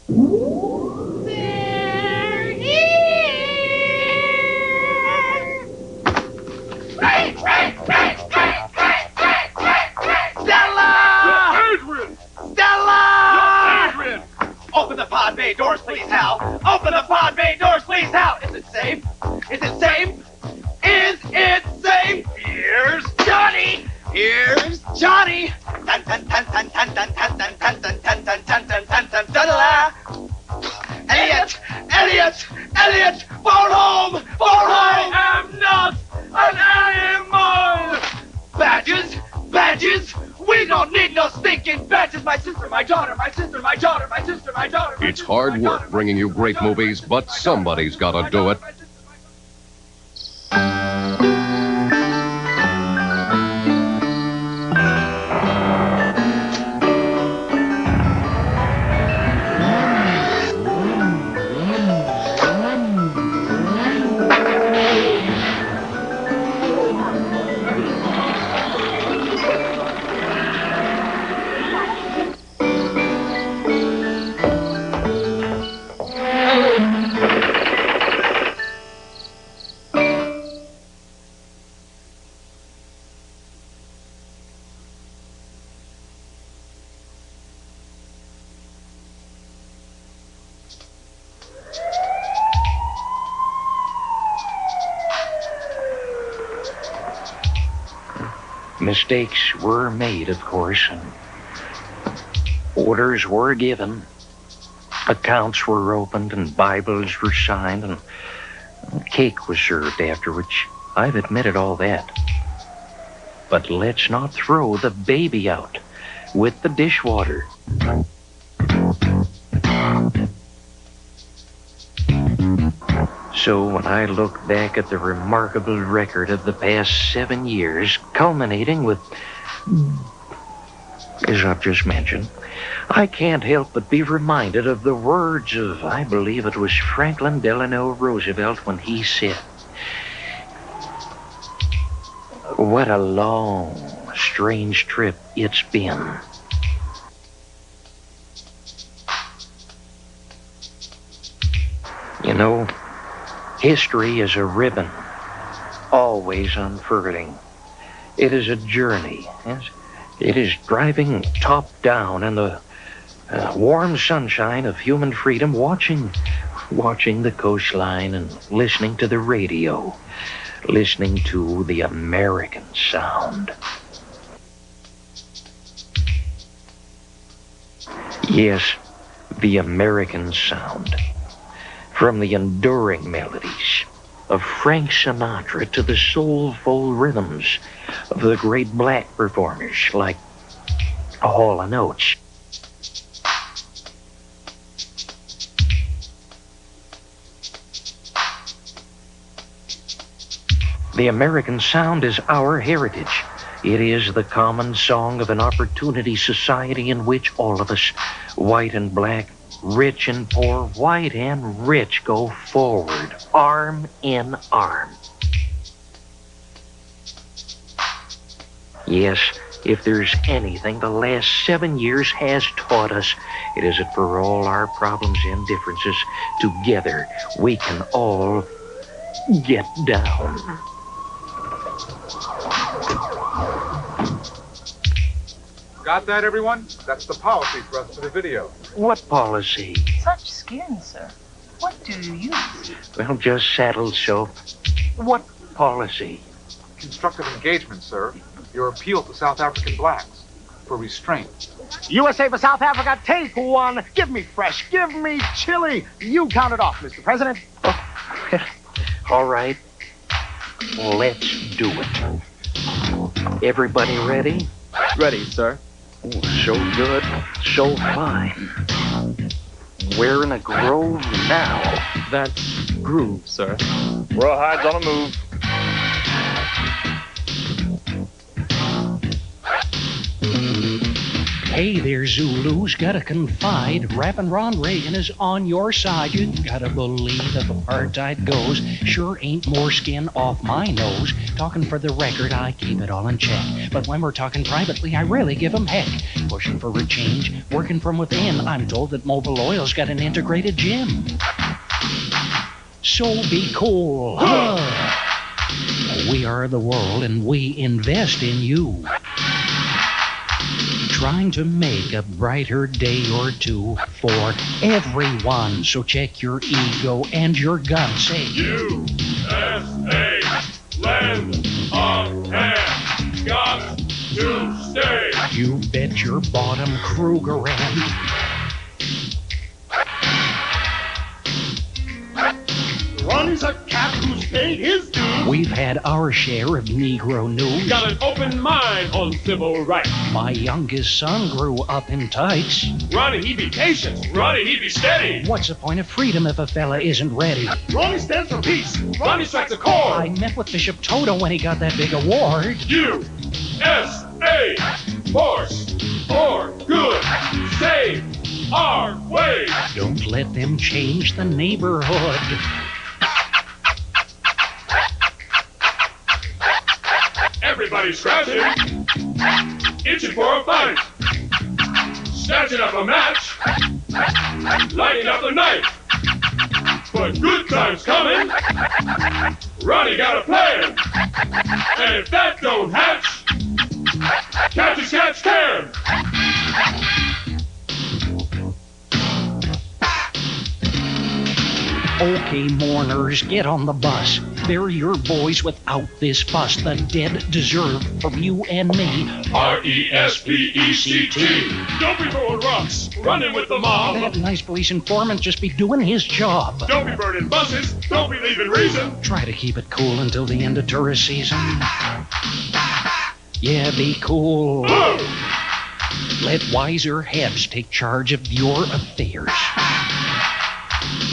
They're here! Stella! Adrian! Stella! Adrian! Open the pod bay doors, please, Hal. Open the pod bay doors, please, Hal. Is it safe? Is it safe? Is it safe? Here's Johnny. Here's Johnny. Dun dun dun dun dun dun dun dun dun dun dun dun dun dun dun dun dun dun. Elliot! Elliot! Elliot! Phone home! Phone home! I am not an animal! Badges! Badges! We don't need no stinking badges! My sister, my daughter, my sister, my daughter, my sister, my daughter. It's hard work bringing you great movies, but somebody's got to do it. Mistakes were made, of course, and orders were given. Accounts were opened and Bibles were signed and cake was served afterwards. I've admitted all that. But let's not throw the baby out with the dishwater. So when I look back at the remarkable record of the past 7 years, culminating with, as I've just mentioned, I can't help but be reminded of the words of, I believe it was Franklin Delano Roosevelt when he said, "What a long, strange trip it's been." You know, history is a ribbon, always unfurling. It is a journey. Yes? It is driving top down in the warm sunshine of human freedom, watching the coastline and listening to the radio, listening to the American sound. Yes, the American sound. From the enduring melodies of Frank Sinatra to the soulful rhythms of the great black performers like Hall & Oates. The American sound is our heritage. It is the common song of an opportunity society in which all of us, white and black, rich and poor, white and rich, go forward, arm in arm. Yes, if there's anything the last 7 years has taught us, it is that for all our problems and differences, together we can all get down. Got that, everyone? That's the policy thrust of the video. What policy? Such skin, sir. What do you use? Well, just saddle soap. What policy? Constructive engagement, sir. Your appeal to South African blacks for restraint. USA for South Africa, take one. Give me fresh, give me chili. You count it off, Mr. President. Oh, all right. Let's do it. Everybody ready? Ready, sir. Oh, so good, so fine. We're in a grove now. That's groove, sir. Rawhide's on the move. Hey there, Zulus, gotta confide. Rappin' Ron Reagan is on your side. You gotta believe if apartheid goes, sure ain't more skin off my nose. Talking for the record, I keep it all in check. But when we're talking privately, I really give 'em heck. Pushing for a change, working from within. I'm told that Mobil Oil's got an integrated gym. So be cool. We are the world and we invest in you. Trying to make a brighter day or two for everyone. So check your ego and your gun. Say USA, land of hands, got to stay. You bet your bottom, Krugerrand. Ronnie's a cat who's paid his dues. We've had our share of Negro news. Got an open mind on civil rights. My youngest son grew up in tights. Ronnie, he be patient. Ronnie, he be steady. What's the point of freedom if a fella isn't ready? Ronnie stands for peace. Ronnie strikes a chord. I met with Bishop Toto when he got that big award. USA, force for good. Save our way. Don't let them change the neighborhood. Everybody scratching, itching for a fight, snatching up a match, lighting up the night. But good times coming, Ronnie got a plan, and if that don't hatch, catch as catch can. Okay, mourners, get on the bus. They're your boys without this fuss. The dead deserve from you and me RESPECT. Don't be throwing rocks, running with the mob. That nice police informant just be doing his job. Don't be burning buses, don't be leaving reason. Try to keep it cool until the end of tourist season. Yeah, be cool. Let wiser heads take charge of your affairs.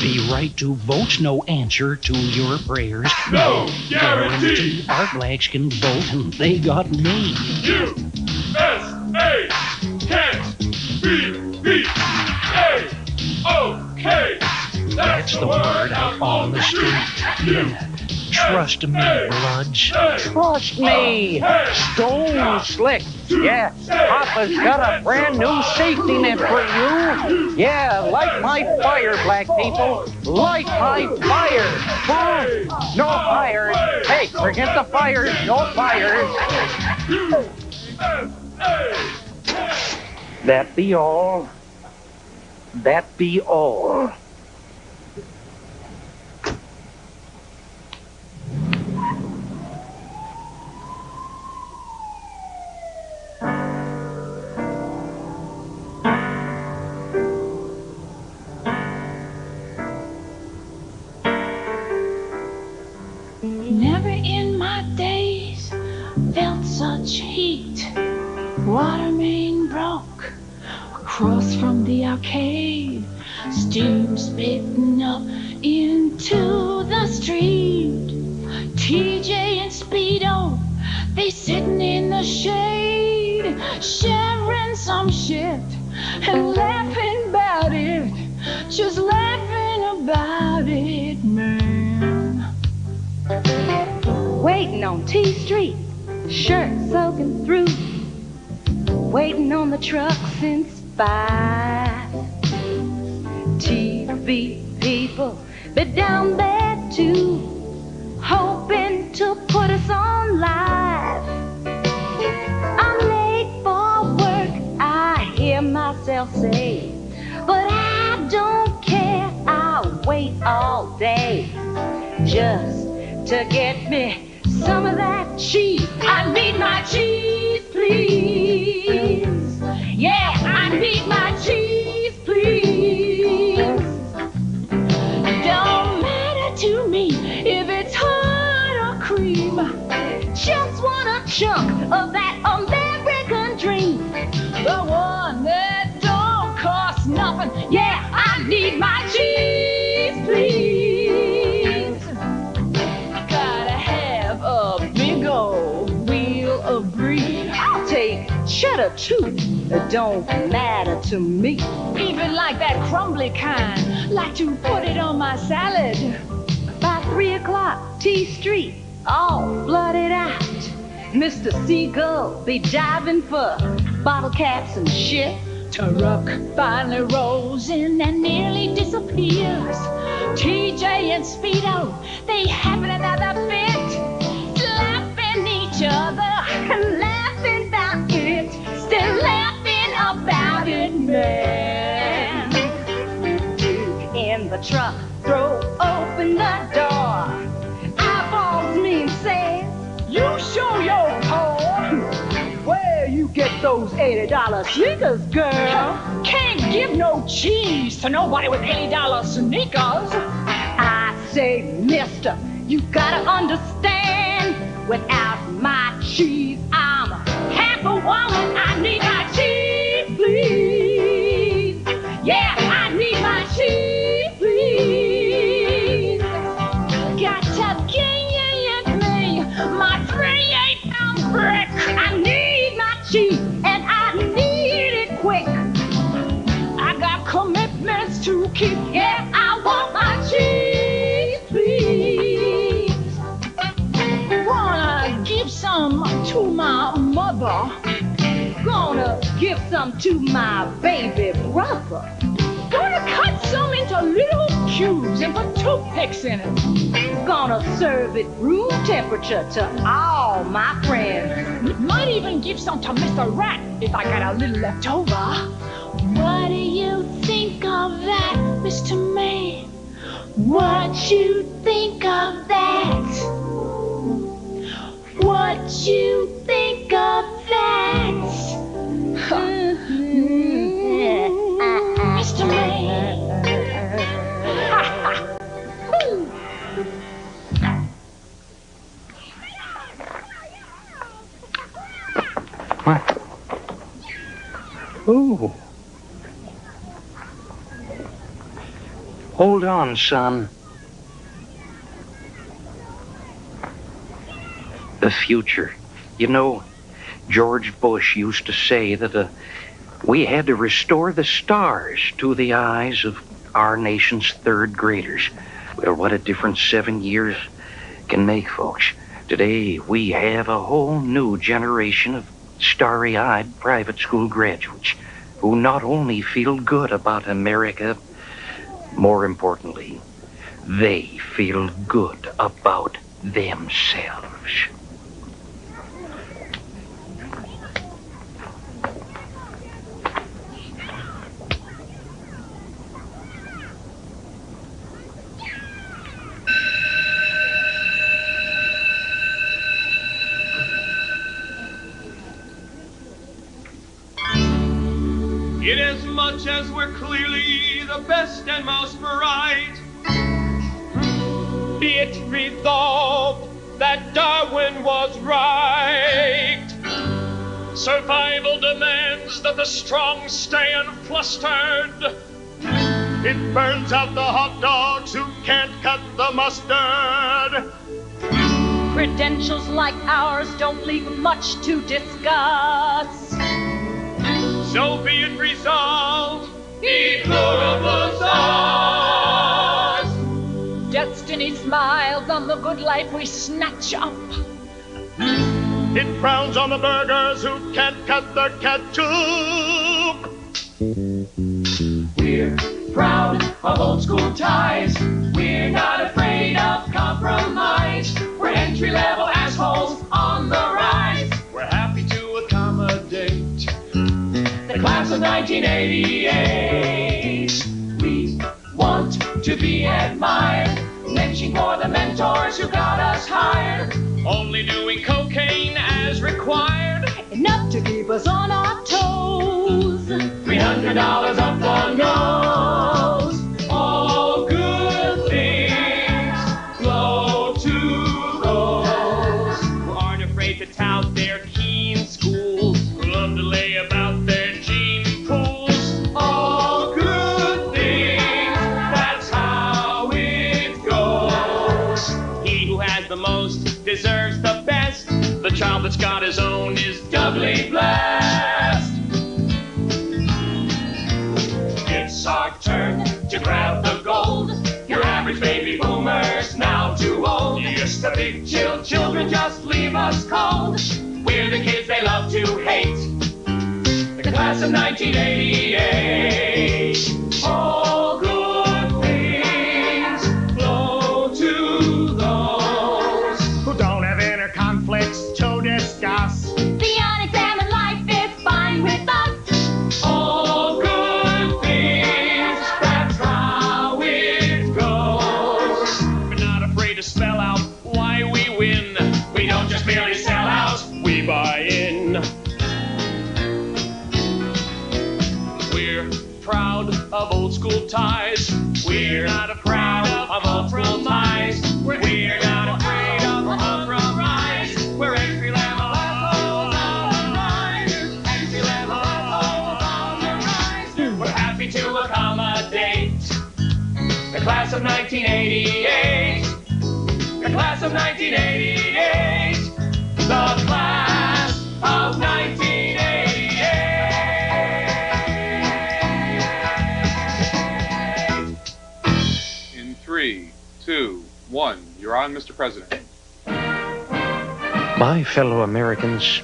The right to vote's no answer to your prayers. No guarantee. Our blacks can vote and they got me. USA can't be beat. A-OK. That's the word out on the street. Yeah. Trust me, bloods. Trust me. Stone Slick. Yeah, Papa's got a brand new safety net for you. Yeah, light my fire, black people. Light my fire. No fires. Hey, forget the fires. No fires. That be all. That be all. Never in my days felt such heat. Water main broke across from the arcade. Steam spitting up into the street. TJ and Speedo, they sitting in the shade, sharing some shit and laughing about it. Just laughing about it, man. Waiting on T Street, shirt soaking through. Waiting on the truck since 5. TV people be down there too, hoping to put us on live. I'm late for work, I hear myself say, but I don't care, I'll wait all day just to get me some of that cheese. I need my cheese, please. Yeah, I need my cheese, please. Don't matter to me if it's hard or cream. Just want a chunk of that American dream. The one that don't cost nothing. Yeah, I need my cheese, please. Gotta have a big old wheel of brie. I'll take cheddar too. it don't matter to me. Even like that crumbly kind, like to put it on my salad. By 3 o'clock, T Street, all flooded out. Mr. Seagull be diving for bottle caps and shit. Truck finally rolls in and nearly disappears. TJ and Speedo, they having another fit, slapping each other, laughing about it, still laughing about it, man. In the truck, throw open the door. Eyeballs me and says, "You show your paw." "Where you get those $80 sneakers, girl?" "Can't give no cheese to nobody with $80 sneakers." I say, mister, you gotta understand, without my cheese, I'm half a woman. I need my cheese, please. Yeah, I need my cheese, please. Got to give me my 3/8-pound brick. I need my cheese, and I need it quick. I got commitments to keep. Yeah, I want my cheese, please. Wanna give some to my mother. Gonna give some to my baby brother. Gonna cut some into little cubes and put toothpicks in it. Gonna serve it room temperature to all my friends. Might even give some to Mr. Rat if I got a little left over. What do you think of that, Mr. Man? What you think of that? What you think of that? Mr. Man. What? Ooh. Hold on, son. The future. You know, George Bush used to say that we had to restore the stars to the eyes of our nation's third graders. Well, what a difference 7 years can make, folks. Today, we have a whole new generation of starry-eyed private school graduates who not only feel good about America, more importantly, they feel good about themselves. Inasmuch as we're clearly the best and most bright, be it resolved that Darwin was right. Survival demands that the strong stay unflustered. It burns out the hot dogs who can't cut the mustard. Credentials like ours don't leave much to discuss. So be it resolved, e pluribus us. Destiny smiles on the good life we snatch up. It frowns on the burgers who can't cut the ketchup. We're proud of old school ties. We're not afraid of compromise. We're entry-level assholes on the rise. We're happy to accommodate the class of 1988. We want to be admired, lynching for the mentors who got us hired. Only doing cocaine as required, enough to keep us on our toes. $300 up the nose. All good things flow to those who aren't afraid to tout their keen schools, who love to lay about their gene pools. All good things, that's how it goes. He who has the most deserves the best. The child that's got his own is doubly blessed. to grab the gold. Your average baby boomer's now too old. Yes, the big chill children just leave us cold. We're the kids they love to hate. The class of 1988. All good things flow to those who don't have inner conflicts to discuss. The unexamined life is fine with us. All good things, that's how it goes. We're not afraid to spell out why we win. We don't just merely sell out, We buy in. We're proud of old school ties. We're not proud of old school ties. We're not afraid of compromise. We're entry level assholes on the rise. Entry level assholes on the rise. we're happy to accommodate. The class of 1988. The class of 1988. The class of 1988. In 3, 2, 1, you're on, Mr. President. My fellow Americans,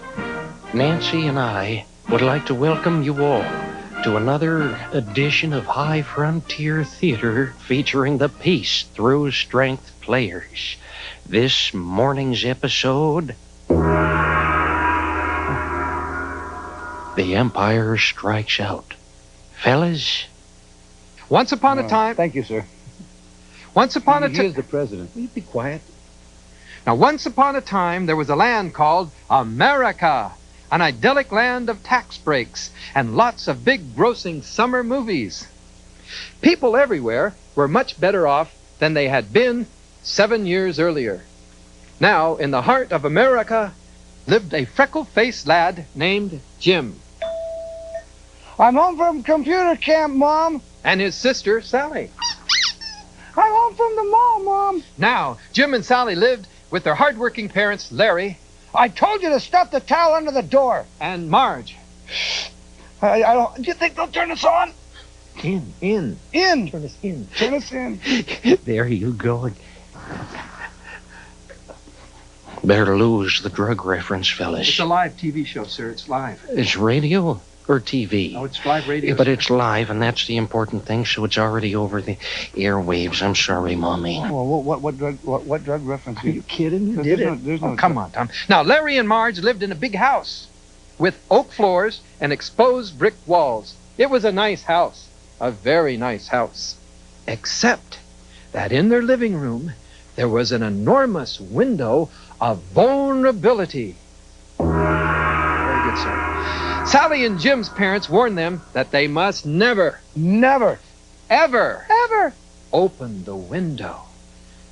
Nancy and I would like to welcome you all to another edition of High Frontier Theater featuring the Peace Through Strength Players. This morning's episode, The Empire Strikes Out. Fellas? Once upon a time... Thank you, sir. Once upon a time... Here's the president. Will you be quiet? Now, once upon a time, there was a land called America, an idyllic land of tax breaks and lots of big grossing summer movies. People everywhere were much better off than they had been 7 years earlier. Now, in the heart of America, lived a freckle-faced lad named Jim. I'm home from computer camp, Mom. And his sister, Sally. I'm home from the mall, Mom. Now, Jim and Sally lived with their hard-working parents, Larry. I told you to stuff the towel under the door. And Marge. I don't... Do you think they'll turn us on? In. In. Turn us in. Turn us in. There you go. Better lose the drug reference, fellas. It's a live TV show, sir. It's live. It's radio or TV? Oh, it's live radio. But sir. it's live, and that's the important thing, so it's already over the airwaves. I'm sorry, Mommy. Well, what drug reference? Are you kidding? You There's did no- it. there's no Oh, come drug- on, Tom. Now, Larry and Marge lived in a big house with oak floors and exposed brick walls. It was a nice house, a very nice house. Except that in their living room, there was an enormous window of vulnerability. Very good, sir. Sally and Jim's parents warned them that they must never, ever open the window,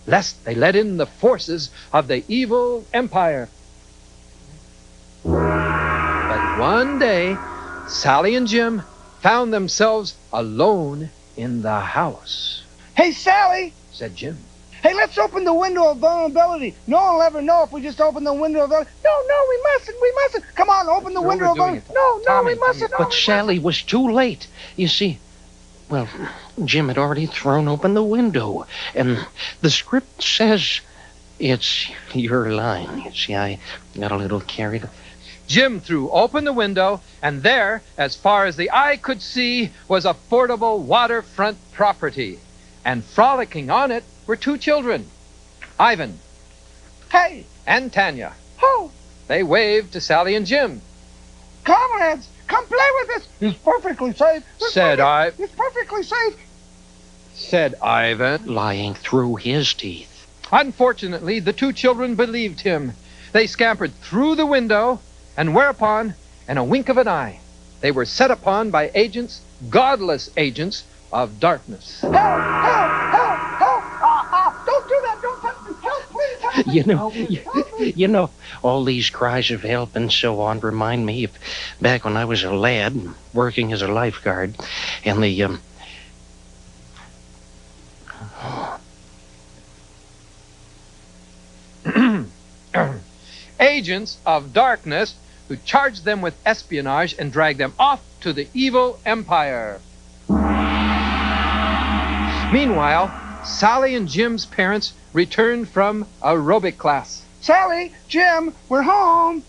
lest they let in the forces of the evil empire. But one day, Sally and Jim found themselves alone in the house. Hey, Sally, said Jim. Hey, let's open the window of vulnerability. No one will ever know if we just open the window of vulnerability. No, we mustn't. Come on, open the You're window of overdoing vulnerability. it. No, Tommy, we mustn't. But Sally was too late. You see, well, Jim had already thrown open the window, and the script says it's your line. You see, I got a little carried. Jim threw open the window, and there, as far as the eye could see, was affordable waterfront property. And frolicking on it were two children, Ivan. Hey! And Tanya. Ho! They waved to Sally and Jim. Comrades, come play with us. He's perfectly safe. He's perfectly safe. Said Ivan, lying through his teeth. Unfortunately, the two children believed him. They scampered through the window, and whereupon, in a wink of an eye, they were set upon by agents, godless agents, of darkness. Help! Don't do that. Don't touch me. Help, please help me. You know, all these cries of help and so on remind me of back when I was a lad working as a lifeguard, and the agents of darkness who charged them with espionage and dragged them off to the evil empire. Meanwhile, Sally and Jim's parents returned from aerobic class. Sally, Jim, we're home.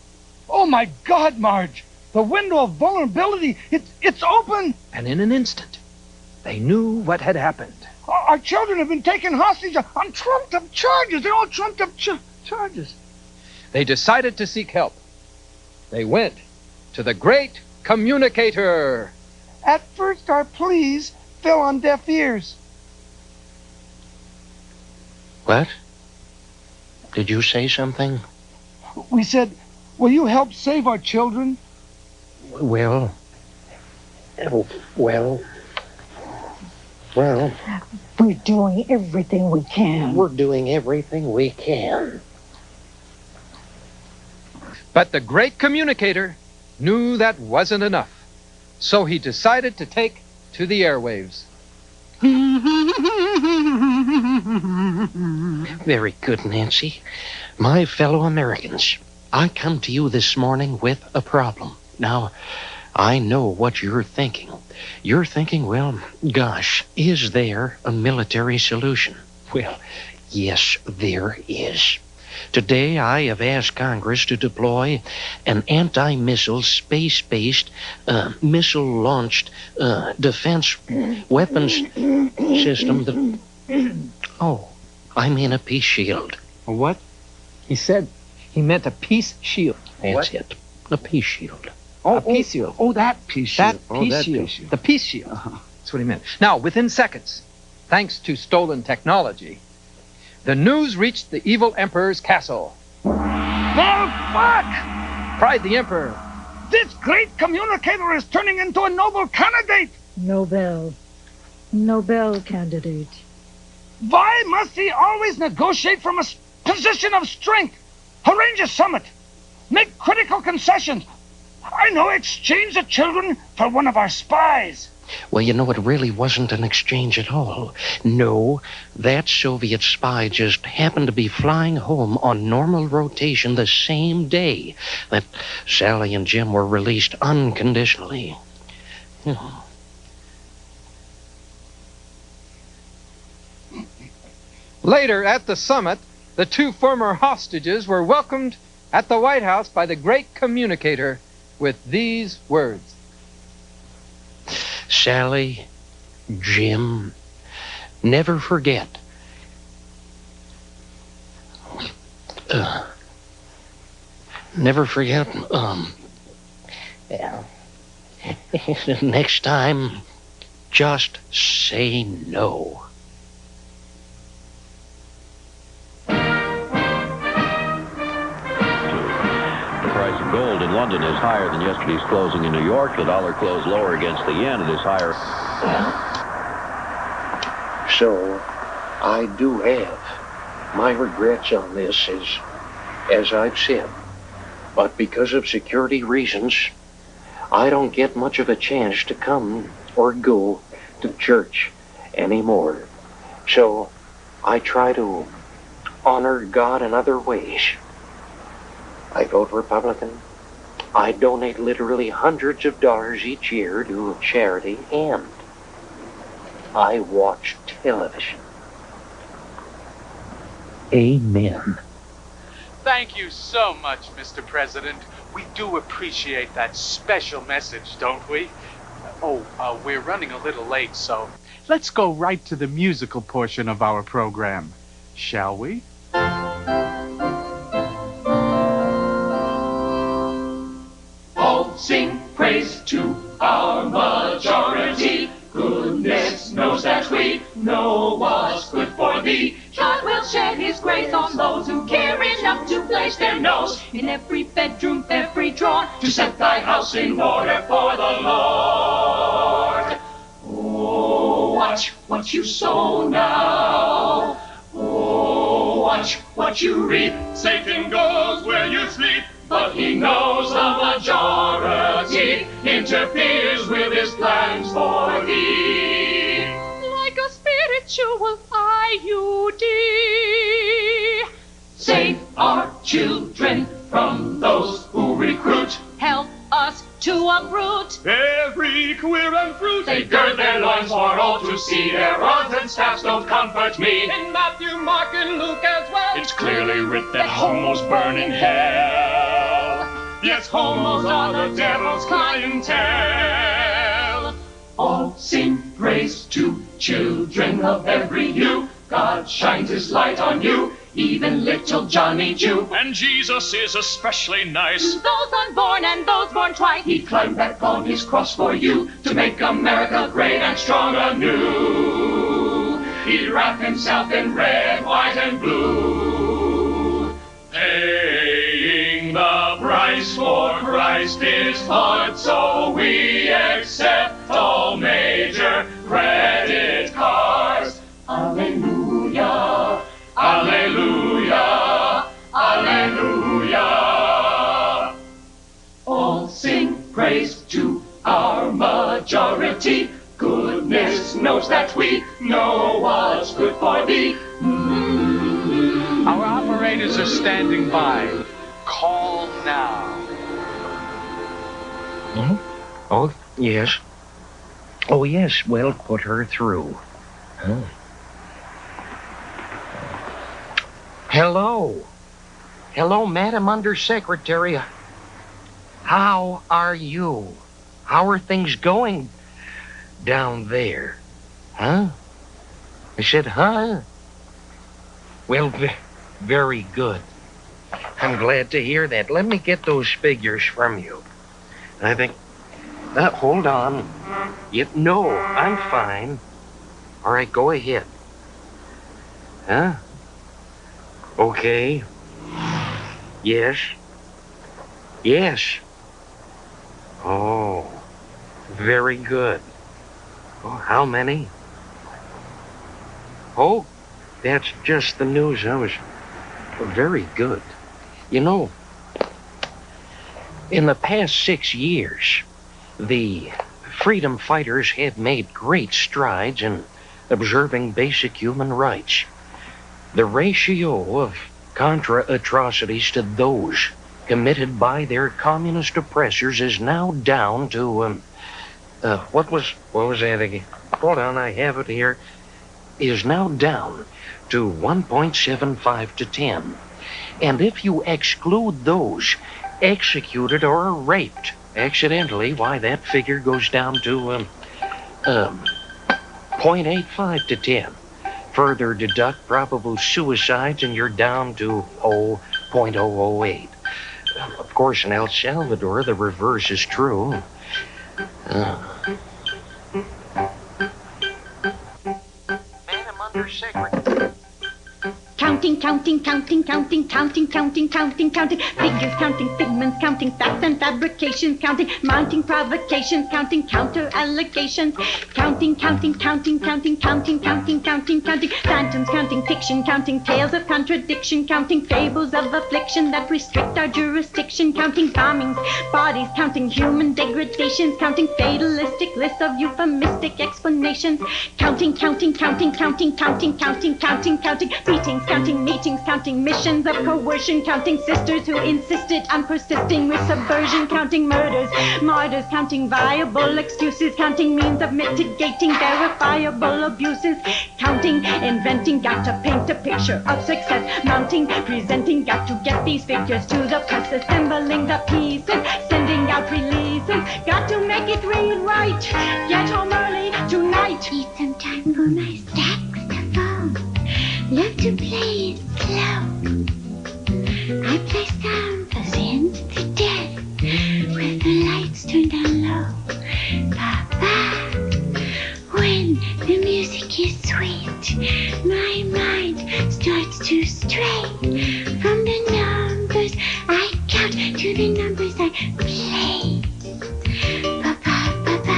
Oh, my God, Marge. The window of vulnerability, it's open. And in an instant, they knew what had happened. Our children have been taken hostage on trumped-up charges. They're all trumped-up charges. They decided to seek help. They went to the great communicator. At first, our pleas fell on deaf ears. What? Did you say something? We said, will you help save our children? Well. We're doing everything we can. We're doing everything we can. But the great communicator knew that wasn't enough. So he decided to take to the airwaves. Very good, Nancy. My fellow Americans, I come to you this morning with a problem. Now, I know what you're thinking. You're thinking, well, gosh, is there a military solution? Well, yes, there is. Today, I have asked Congress to deploy an anti-missile, space-based, missile-launched defense weapons system that... Oh, I mean a peace shield. A what? He meant a peace shield. That's it. A peace shield. A peace shield. Oh, that peace shield. That peace shield. The peace shield. That's what he meant. Now, within seconds, thanks to stolen technology, the news reached the evil emperor's castle. Well, fuck! Cried the emperor. This great communicator is turning into a noble candidate. Nobel candidate. Why must he always negotiate from a position of strength? Arrange a summit. Make critical concessions. I know, exchange the children for one of our spies. Well, you know, it really wasn't an exchange at all. No, that Soviet spy just happened to be flying home on normal rotation the same day that Sally and Jim were released unconditionally. Later, at the summit, the two former hostages were welcomed at the White House by the great communicator with these words. Sally, Jim, never forget. Never forget, next time, just say no. Gold in London is higher than yesterday's closing in New York. The dollar closed lower against the yen. It is higher. So, I do have my regrets on this, as I've said. But because of security reasons, I don't get much of a chance to come or go to church anymore. So, I try to honor God in other ways. I vote Republican. I donate literally hundreds of dollars each year to charity, and I watch television. Amen. Thank you so much, Mr. President. We do appreciate that special message, don't we? We're running a little late, so let's go right to the musical portion of our program, shall we? Sing praise to our majority. Goodness knows that we know what's good for thee. God will shed his grace on those who care enough to place their nose in every bedroom, every drawer, to set thy house in order for the Lord. Oh, watch what you sow now. Oh, watch what you reap. Satan goes where you sleep. But he knows the majority interferes with his plans for thee. like a spiritual IUD. Save our children from those who recruit. Help us to uproot every queer and fruit. They gird their loins for all to see. Their rods and staffs don't comfort me. In Matthew, Mark, and Luke as well, It's clearly writ that homos burn in hell. Yes, homos are the devil's clientele. All sing praise to children of every hue. God shines his light on you, even little Johnny Jew. and Jesus is especially nice. those unborn and those born twice. He climbed back on his cross for you to make America great and strong anew. He wrapped himself in red, white, and blue. Paying the price for Christ is hard, so we accept all major credit cards. Alleluia, alleluia, alleluia. All sing praise to our majority. Goodness knows that we know what's good for thee. Our operators are standing by. Call now. Hmm? Oh, yes. Oh, yes. Well, put her through. Huh? Hello. Hello, Madam Undersecretary. How are you? How are things going down there? Huh? I said, huh? Well, very good. I'm glad to hear that. Let me get those figures from you. I think... hold on. No, I'm fine. All right, go ahead. Huh? Okay. Yes. Yes. Oh, very good. Oh, how many? Oh, that's just the news. I was very good. You know, in the past 6 years, the freedom fighters have made great strides in observing basic human rights. The ratio of contra-atrocities to those committed by their communist oppressors is now down to, what was that again? Hold on, I have it here. Is now down to 1.75 to 10. And if you exclude those executed or raped accidentally, why, that figure goes down to 0.85 to 10. Further deduct probable suicides and you're down to 0.008. Of course, in El Salvador, the reverse is true. Madam Undersecretary. Counting, counting, counting, counting, counting, counting, counting, counting. Figures counting, figments counting, facts and fabrications counting, mounting provocations counting, counter allegations. Counting, counting, counting, counting, counting, counting, counting, counting. Phantoms counting, fiction counting, tales of contradiction counting, fables of affliction that restrict our jurisdiction. Counting bombings, bodies counting, human degradations counting, fatalistic lists of euphemistic explanations. Counting, counting, counting, counting, counting, counting, counting, counting. Beatings counting, meetings counting, missions of coercion counting, sisters who insisted on persisting with subversion counting, murders, martyrs counting, viable excuses counting, means of mitigating verifiable abuses counting, inventing, got to paint a picture of success, mounting, presenting, got to get these figures to the press, assembling the pieces, sending out releases, got to make it read right, get home early tonight. Need some time for my saxophone. Love to play it slow. I play some for sins to death with the lights turned down low. Papa, when the music is sweet, my mind starts to stray from the numbers I count to the numbers I play. Papa, papa,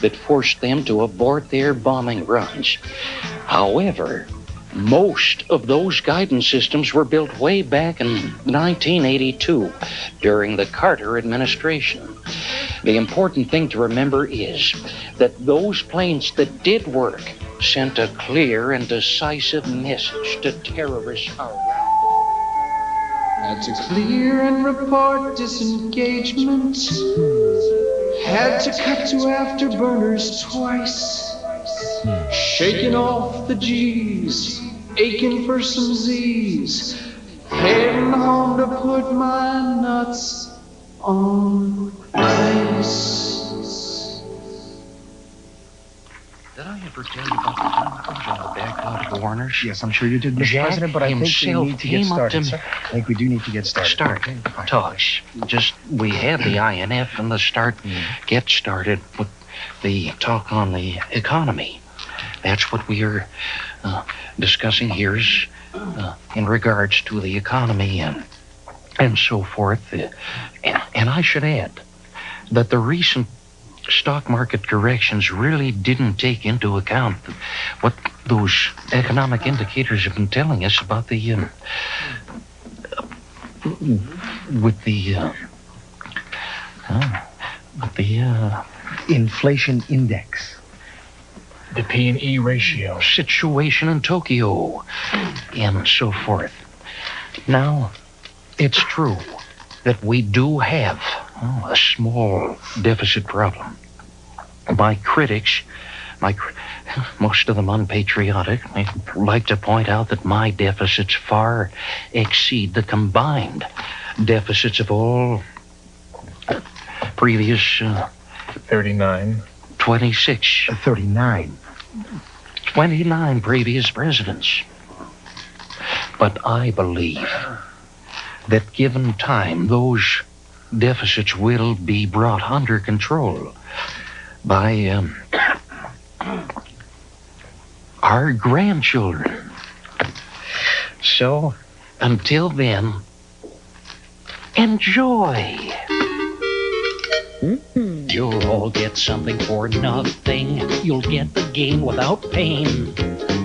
that forced them to abort their bombing runs. However, most of those guidance systems were built way back in 1982 during the Carter administration. The important thing to remember is that those planes that did work sent a clear and decisive message to terrorists around. Had to clear and report disengagement. Had to cut to afterburners twice. Shaking off the G's, aching for some Z's. Heading home to put my nuts on ice. Did I ever tell you about the time I was on the back lot of Warner's? Yes, I'm sure you did, Mr. Jack President, but I think we himself need to get came up started, to sir. I think we do need to get started. Talks. Just, we had the INF and the get started with the talk on the economy. That's what we are discussing here is, in regards to the economy and so forth. And I should add that the recent stock market corrections really didn't take into account what those economic indicators have been telling us about the inflation index, the P&E ratio, situation in Tokyo, and so forth. Now, it's true that we do have a small deficit problem. My critics, most of them unpatriotic, they like to point out that my deficits far exceed the combined deficits of all previous 26. 29 previous presidents. But I believe that given time, those deficits will be brought under control by our grandchildren. So, until then, enjoy. You'll all get something for nothing. You'll get the gain without pain.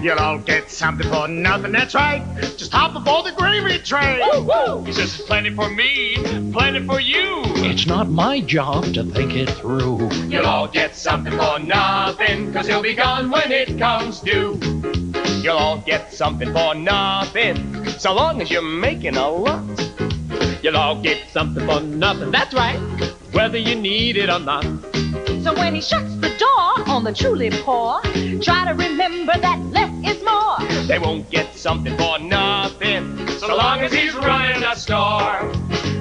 You'll all get something for nothing, that's right. Just hop aboard the gravy train. Woo, woo. He says plenty for me, plenty for you. It's not my job to think it through. You'll all get something for nothing, 'cause he'll be gone when it comes due. You'll all get something for nothing, so long as you're making a lot. You'll all get something for nothing, that's right, whether you need it or not. So when he shuts the door on the truly poor, try to remember that less is more. They won't get something for nothing, So long as he's running a store.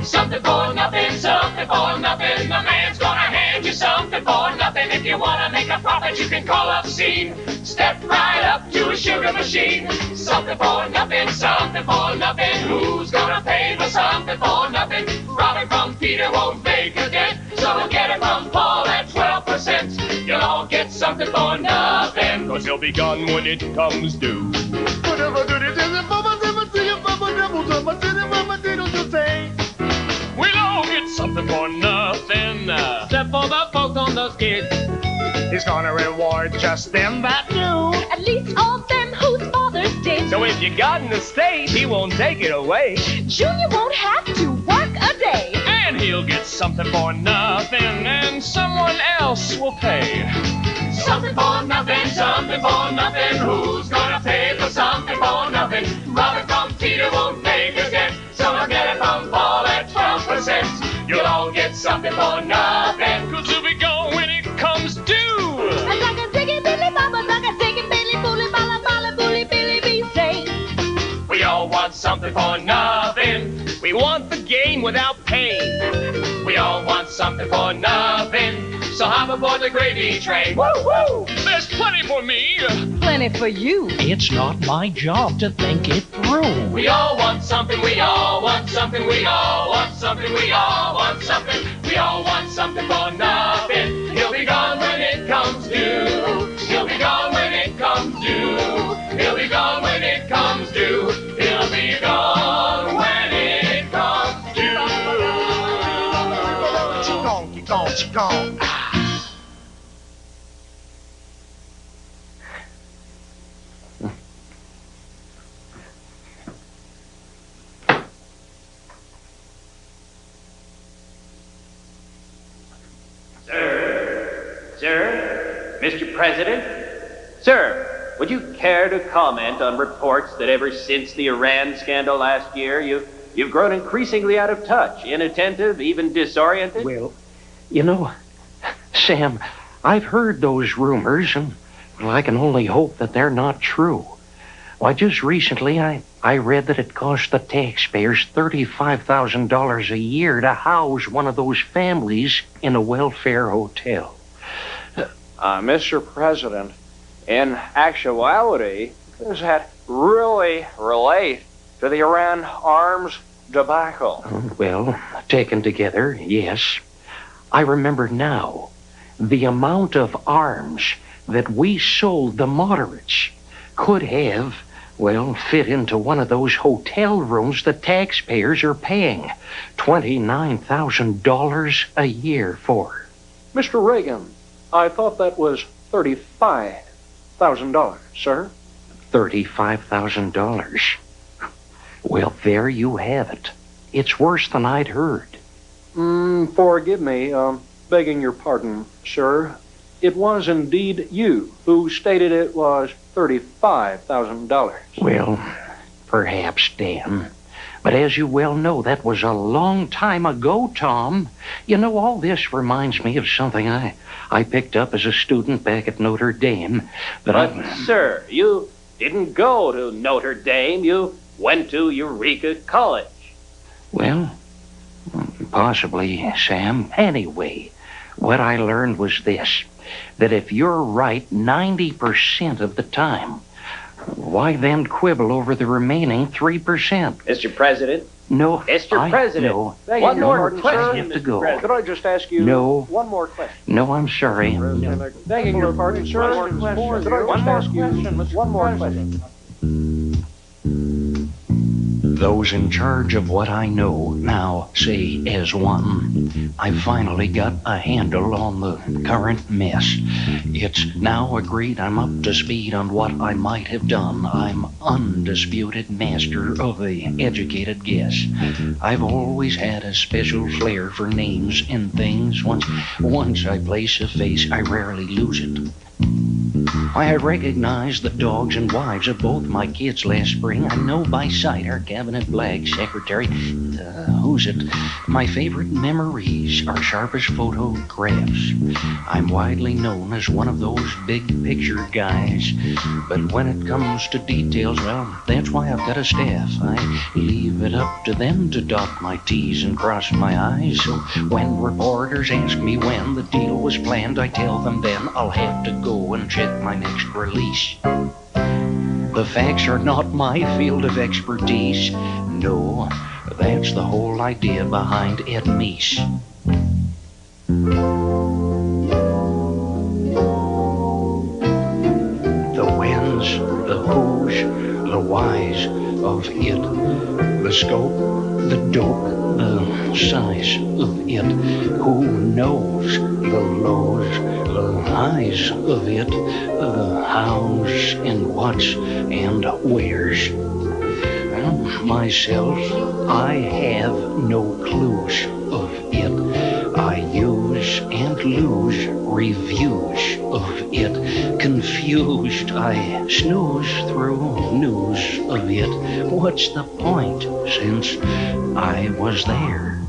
Something for nothing, something for nothing. The man's gonna hand you something for nothing. If you wanna make a profit, you can call up Scene. Step right up to a sugar machine. Something for nothing, something for nothing. Who's gonna pay for something for nothing? Robbing from Peter won't make a dent, so we'll get it from Paul at 12%. You'll all get something for nothing, 'cause he'll be gone when it comes due. we'll all get something for nothing, except for the folks on the skid. He's gonna reward just them that do. At least all them whose fathers did. So if you got an estate, he won't take it away. Junior won't have to work a day. And he'll get something for nothing, and someone else will pay. Something for nothing, something for nothing. Who's gonna pay for something for nothing? Robbing from Peter won't make a dent, so I'll get it from Paul at 12%. You'll all get something for nothing, 'cause you'll be gone when it comes due. We all want something for nothing. We want the game without pain. We all want something for nothing, so hop aboard the gravy train. Woo, woo! There's plenty for me. Plenty for you. It's not my job to think it through. We all want something, we all want something, we all want something, we all want something. We all want something for nothing. He'll be gone when it comes due. He'll be gone when it comes due. He'll be gone when it comes due. He'll be gone when it comes due. Chigong, chigong, chigong. President. Sir, would you care to comment on reports that ever since the Iran scandal last year, you've grown increasingly out of touch, inattentive, even disoriented? Well, you know, Sam, I've heard those rumors, and well, I can only hope that they're not true. Why, just recently I read that it cost the taxpayers $35,000 a year to house one of those families in a welfare hotel. Mr. President, in actuality, does that really relate to the Iran arms debacle? Well, taken together, yes. I remember now the amount of arms that we sold the moderates could have, well, fit into one of those hotel rooms the taxpayers are paying $29,000 a year for. Mr. Reagan, I thought that was $35,000, sir. $35,000. Well, there you have it. It's worse than I'd heard. Forgive me, begging your pardon, sir. It was indeed you who stated it was $35,000. Well, perhaps, Dan. But as you well know, that was a long time ago, Tom. You know, all this reminds me of something I picked up as a student back at Notre Dame. But sir, you didn't go to Notre Dame. You went to Eureka College. Well, possibly, Sam. Anyway, what I learned was this, that if you're right 90% of the time, why then quibble over the remaining 3%? Mr. President? No, Mr. President, no. One more question, I have to go. Could I just ask you one more question? No, I'm sorry. Begging your pardon, sir. Could I just ask you one more question? Those in charge of what I know now say as one, I've finally got a handle on the current mess. It's now agreed I'm up to speed on what I might have done. I'm undisputed master of the educated guess. I've always had a special flair for names and things. Once I place a face, I rarely lose it. I recognized the dogs and wives of both my kids last spring. I know by sight our Cabinet Black secretary. Who's it? My favorite memories are sharp as photographs. I'm widely known as one of those big picture guys. But when it comes to details, well, that's why I've got a staff. I leave it up to them to dot my T's and cross my I's. So when reporters ask me when the deal was planned, I tell them then I'll have to go and check my next release. The facts are not my field of expertise. No, that's the whole idea behind Ed Meese. The whens, the who's, the whys of it. The scope, the dope, the size of it. Who knows the lows, the highs of it, the hows and whats and wheres. Myself, I have no clues of it. I use and lose reviews of it. Confused, I snooze through news of it. What's the point, since I was there?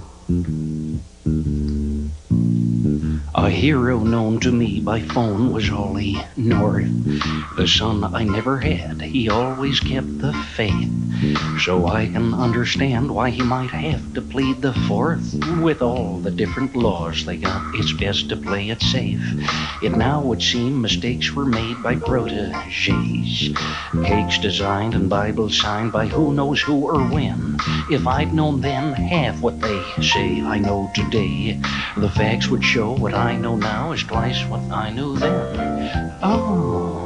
A hero known to me by phone was Ollie North. The son I never had, he always kept the faith. So I can understand why he might have to plead the fourth. With all the different laws they got, it's best to play it safe. It now would seem mistakes were made by proteges. Cakes designed and Bibles signed by who knows who or when. If I'd known then half what they say I know today, the facts would show what I know now is twice what I knew then. Oh.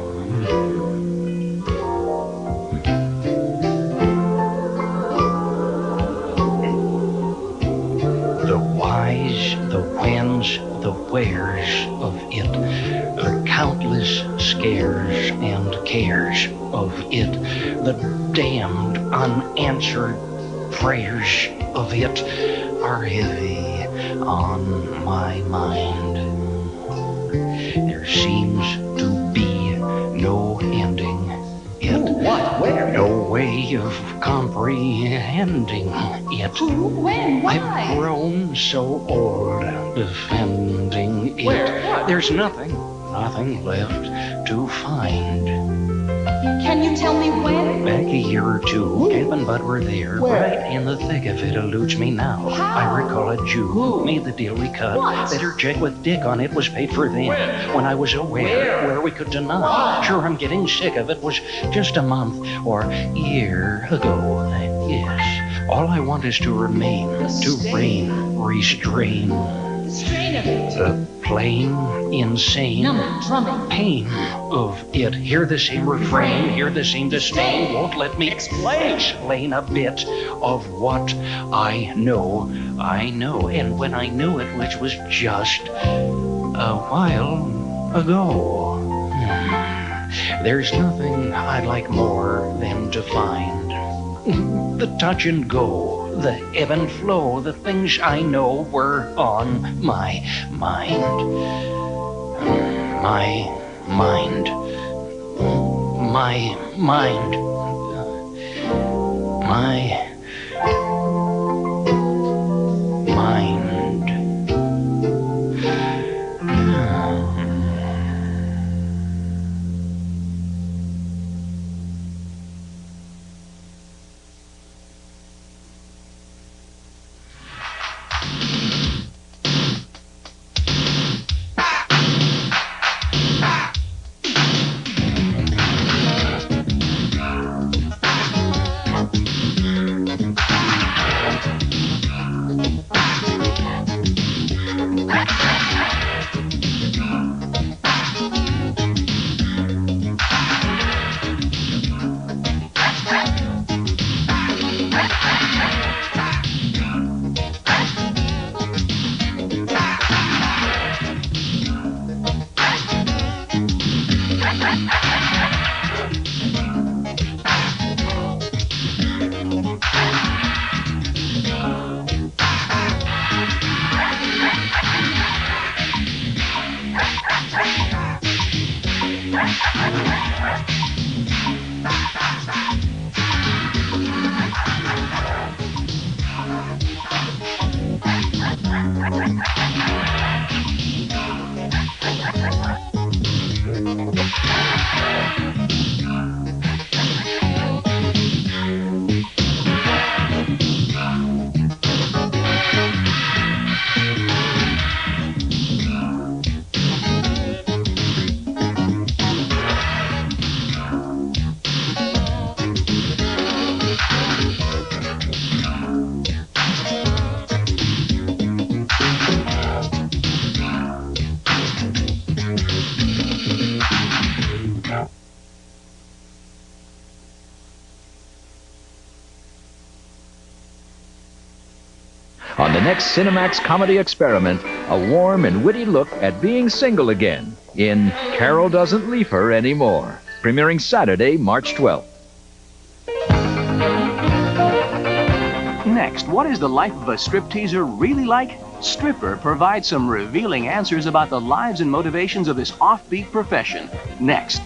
The whys, the whens, the wheres of it, the countless scares and cares of it, the damned unanswered prayers of it are heavy on my mind. There seems to be no ending. What? Where? No way of comprehending it. Who? When? Why? I've grown so old defending it. Where? What? There's nothing left to find. Can you tell me when? Back a year or two, Camp and Bud were there. Where? Right in the thick of it eludes me now. How? I recall a Jew made the deal we cut. What? That her check with Dick on it was paid for then. When I was aware where we could deny. Why? Sure, I'm getting sick of it. Was just a month or year ago. Yes. All I want is to remain, to reign, restrain. The strain of it. The plain, insane Drumming. pain of it. Hear the same refrain, hear the same disdain. Won't let me explain a bit of what I know. And when I knew it, which was just a while ago. There's nothing I'd like more than to find the touch and go, the ebb and flow, the things I know were on my mind. My mind. My mind. My mind. On the next Cinemax comedy experiment, a warm and witty look at being single again in Carol Doesn't Leave Her Anymore, premiering Saturday, March 12th. Next, what is the life of a stripteaser really like? Stripper provides some revealing answers about the lives and motivations of this offbeat profession. Next.